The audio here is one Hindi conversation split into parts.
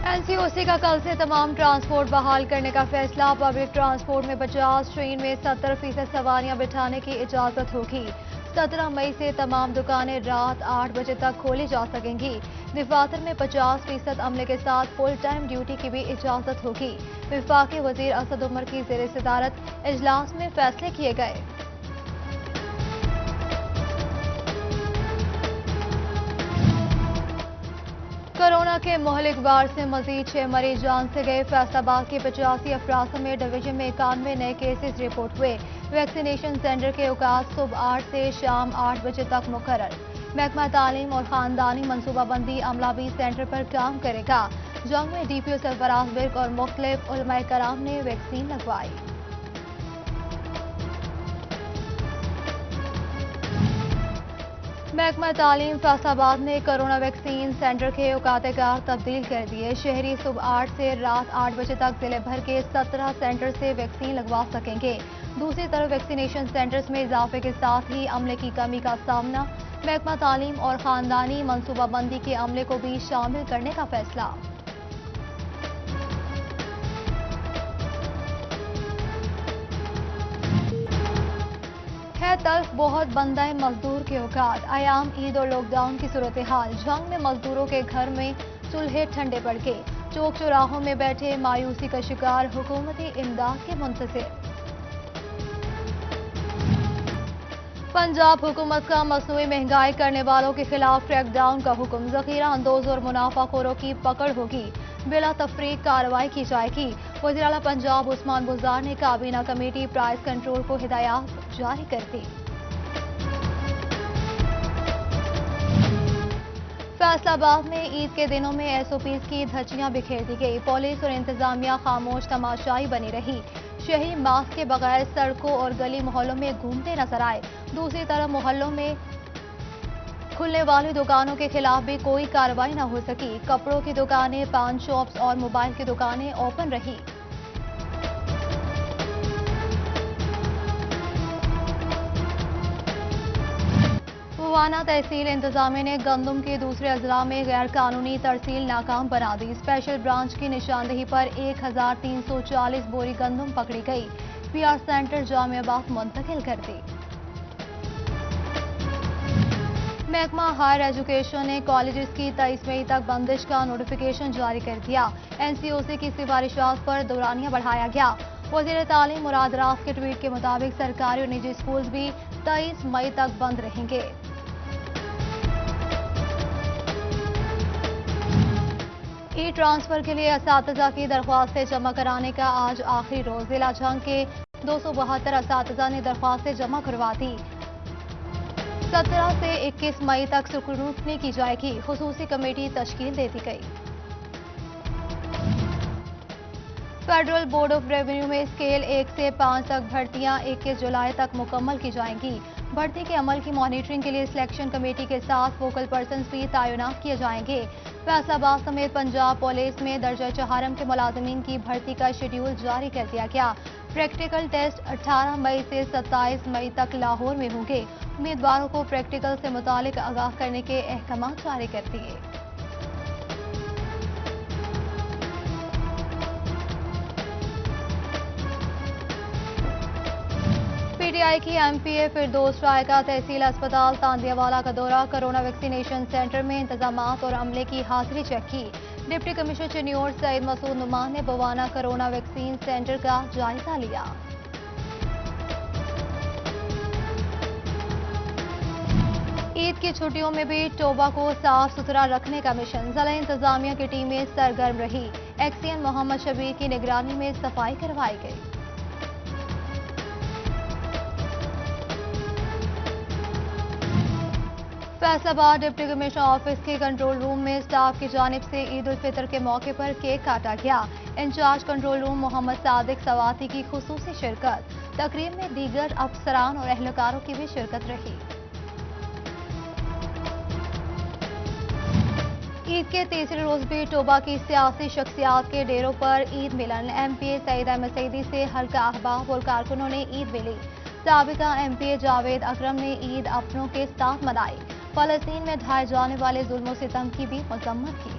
एनसीओसी का कल से तमाम ट्रांसपोर्ट बहाल करने का फैसला। पब्लिक ट्रांसपोर्ट में 50, ट्रेन में 70% सवारियां बिठाने की इजाजत होगी। 17 मई से तमाम दुकानें रात 8 बजे तक खोली जा सकेंगी। दफातर में 50% अमले के साथ फुल टाइम ड्यूटी की भी इजाजत होगी। वफाकी वजीर असद उमर की ज़ेर सदारत इजलास में फैसले किए गए। कोरोना के मोहलिक वार से मजीद 6 मरीज जान से गए। फैसलाबाद के 85 अफराद समेत डिवीजन में 91 नए केसेस रिपोर्ट हुए। वैक्सीनेशन सेंटर के औकात सुबह 8 से शाम 8 बजे तक मुकर्रर। महकमा तालीम और खानदानी मनसूबाबंदी अमला भी सेंटर पर काम करेगा। जंग में डीपीओ सरफराज बिर्क और मुख्तलिफ उलमाए कराम ने वैक्सीन लगवाई। महकमा तालीम फैसलाबाद ने कोरोना वैक्सीन सेंटर के औकात-ए-कार तब्दील कर दिए। शहरी सुबह 8 से रात 8 बजे तक जिले भर के 17 सेंटर से वैक्सीन लगवा सकेंगे। दूसरी तरफ वैक्सीनेशन सेंटर्स में इजाफे के साथ ही अमले की कमी का सामना। महकमा तालीम और खानदानी मनसूबाबंदी के अमले को भी शामिल करने का फैसला। है तल्ख बहुत बंदा मजदूर के औकात। आयाम ईद और लॉकडाउन की सूरत हाल। जंग में मजदूरों के घर में चूल्हे ठंडे पड़ गए। चौक चौराहों में बैठे मायूसी का शिकार हुकूमती इमदाद के मुंतज़िर। पंजाब हुकूमत का मसनूई महंगाई करने वालों के खिलाफ क्रैकडाउन का हुक्म। जखीरा अंदोज और मुनाफाखोरों की पकड़ होगी। बिला तफरीक कार्रवाई की जाएगी। वज़ीर आला पंजाब उस्मान बुज़दार ने काबीना कमेटी प्राइस कंट्रोल को हिदायत जारी कर दी। फैसलाबाद में ईद के दिनों में एसओपीज की धज्जियां बिखेर दी गई। पुलिस और इंतजामिया खामोश तमाशाई बनी रही। शहरी मास्क के बगैर सड़कों और गली मोहल्लों में घूमते नजर आए। दूसरी तरफ मोहल्लों में खुलने वाली दुकानों के खिलाफ भी कोई कार्रवाई न हो सकी। कपड़ों की दुकानें, पान शॉप्स और मोबाइल की दुकानें ओपन रही। मुवाना तहसील इंतजामिया ने गंदम के दूसरे अजला में गैर कानूनी तरसील नाकाम बना दी। स्पेशल ब्रांच की निशानदेही पर 1340 बोरी गंदम पकड़ी गई। पीआर सेंटर जामियाबाद मुंतकिल कर दी। महकमा हायर एजुकेशन ने कॉलेजेस की 23 मई तक बंदिश का नोटिफिकेशन जारी कर दिया। एनसीओसी की सिफारिशात पर दौरानिया बढ़ाया गया। वज़ीर तालीम मुराद राफ के ट्वीट के मुताबिक सरकारी और निजी स्कूल भी 23 मई तक बंद रहेंगे। ई ट्रांसफर के लिए असातिज़ा की दरख्वास्तें जमा कराने का आज आखिरी रोज। जिला जंग के 272 असातिज़ा ने दरख्वास्तें जमा करवा दी। 17 से 21 मई तक स्क्रूटनी की जाएगी। खुसूसी कमेटी तश्कील दे दी गई। फेडरल बोर्ड ऑफ रेवेन्यू में स्केल 1 से 5 तक भर्तियां 21 जुलाई तक मुकम्मल की जाएंगी। भर्ती के अमल की मॉनिटरिंग के लिए सिलेक्शन कमेटी के साथ फोकल पर्सन भी तैनात किए जाएंगे। फैसलाबाद समेत पंजाब पुलिस में दर्जा चहारम के मुलाजिमीन की भर्ती का शेड्यूल जारी कर दिया गया। प्रैक्टिकल टेस्ट 18 मई से 27 मई तक लाहौर में होंगे। उम्मीदवारों को प्रैक्टिकल से मुतालिक आगाह करने के अहकाम जारी कर दिए। पीटीआई की एमपीए फिरदौस राय का तहसील अस्पताल तांदियावाला का दौरा। कोरोना वैक्सीनेशन सेंटर में इंतजामात और अमले की हाजिरी चेक की। डिप्टी कमिश्नर चिन्योर सईद मसूद नुमान ने बवाना कोरोना वैक्सीन सेंटर का जायजा लिया। ईद की छुट्टियों में भी टोबा को साफ सुथरा रखने का मिशन। जिला इंतजामिया की टीमें सरगर्म रही। एक्सीएन मोहम्मद शबीर की निगरानी में सफाई करवाई गई। फैसलाबाद डिप्टी कमिश्नर ऑफिस के कंट्रोल रूम में स्टाफ की जानिब से ईद उल फितर के मौके पर केक काटा गया। Incharge control room Mohammad Sadiq Swati की खुसूसी शिरकत। तकरीब में दीगर अफसरान और एहलकारों की भी शिरकत रही। ईद के तीसरे रोज भी टोबा की सियासी शख्सियात के डेरों पर ईद मिलन। एमपीए सईद अहमद सईदी से हल्का अहबाब और कारकुनों ने ईद मिली। साबिका एमपीए जावेद अकरम ने ईद अपनों के साथ मनाई। फलस्तीन में ढाए जाने वाले जुल्म सितम की भी मजम्मत की।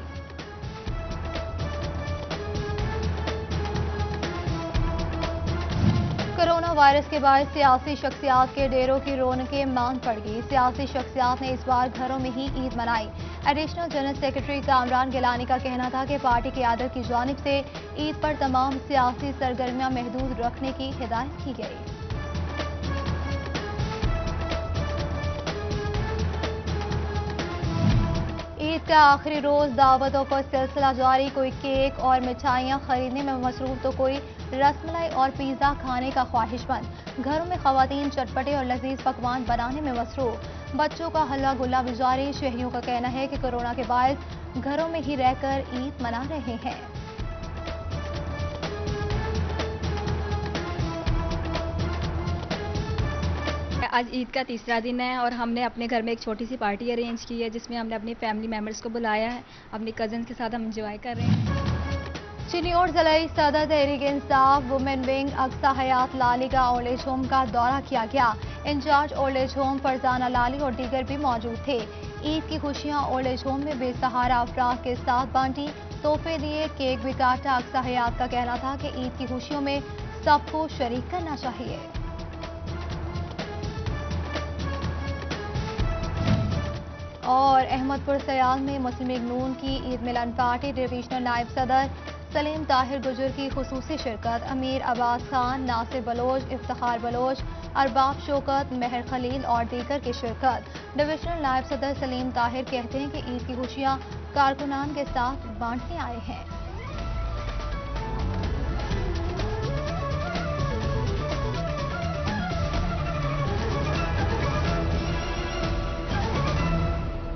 कोरोना वायरस के बाद सियासी शख्सियात के डेरों की रौनकें मांद पड़ गई। सियासी शख्सियात ने इस बार घरों में ही ईद मनाई। Additional general secretary Kamran Gilani का कहना था कि पार्टी क़यादत की जानिब से ईद पर तमाम सियासी सरगर्मियां महदूद रखने की हिदायत की गई। ईद का आखिरी रोज दावतों पर सिलसिला जारी। कोई केक और मिठाइयाँ खरीदने में मसरूफ तो कोई रसमलाई और पिज़्ज़ा खाने का ख्वाहिशमंद। घरों में खवातीन चटपटे और लजीज पकवान बनाने में मसरूफ। बच्चों का हल्ला गुल्ला भी जारी। शहरियों का कहना है कि कोरोना के बायस घरों में ही रहकर ईद मना रहे हैं। आज ईद का तीसरा दिन है और हमने अपने घर में एक छोटी सी पार्टी अरेंज की है जिसमें हमने अपनी फैमिली मेम्बर्स को बुलाया है। अपने कज़न के साथ हम इंजॉय कर रहे हैं। चीनी और ज़लाई सदर तहरीक इंसाफ वुमेन विंग अक्सा हयात लाली का ओल्ड एज होम का दौरा किया गया। Incharge old age home Farzana Lali और दीगर भी मौजूद थे। ईद की खुशियां ओल्ड एज होम में बेसहारा अफराद के साथ बांटी, तोहफे दिए, केक भी काटा। अक्सा हयात का कहना था कि ईद की खुशियों में सबको शरीक करना चाहिए। और अहमदपुर सयाल में मुस्लिम लीग नून की ईद मिलन पार्टी डिवीजनल नायब सदर सलीम ताहिर गुजर की खुसूसी शिरकत। अमीर अब्बास खान, नासिर बलोच, इफ्तिखार बलोच, अरबाब शौकत, मेहर खलील और दीगर की शिरकत। डिवीजनल नायब सदर सलीम ताहिर कहते हैं कि ईद की खुशियां कारकुनान के साथ बांटने आए हैं।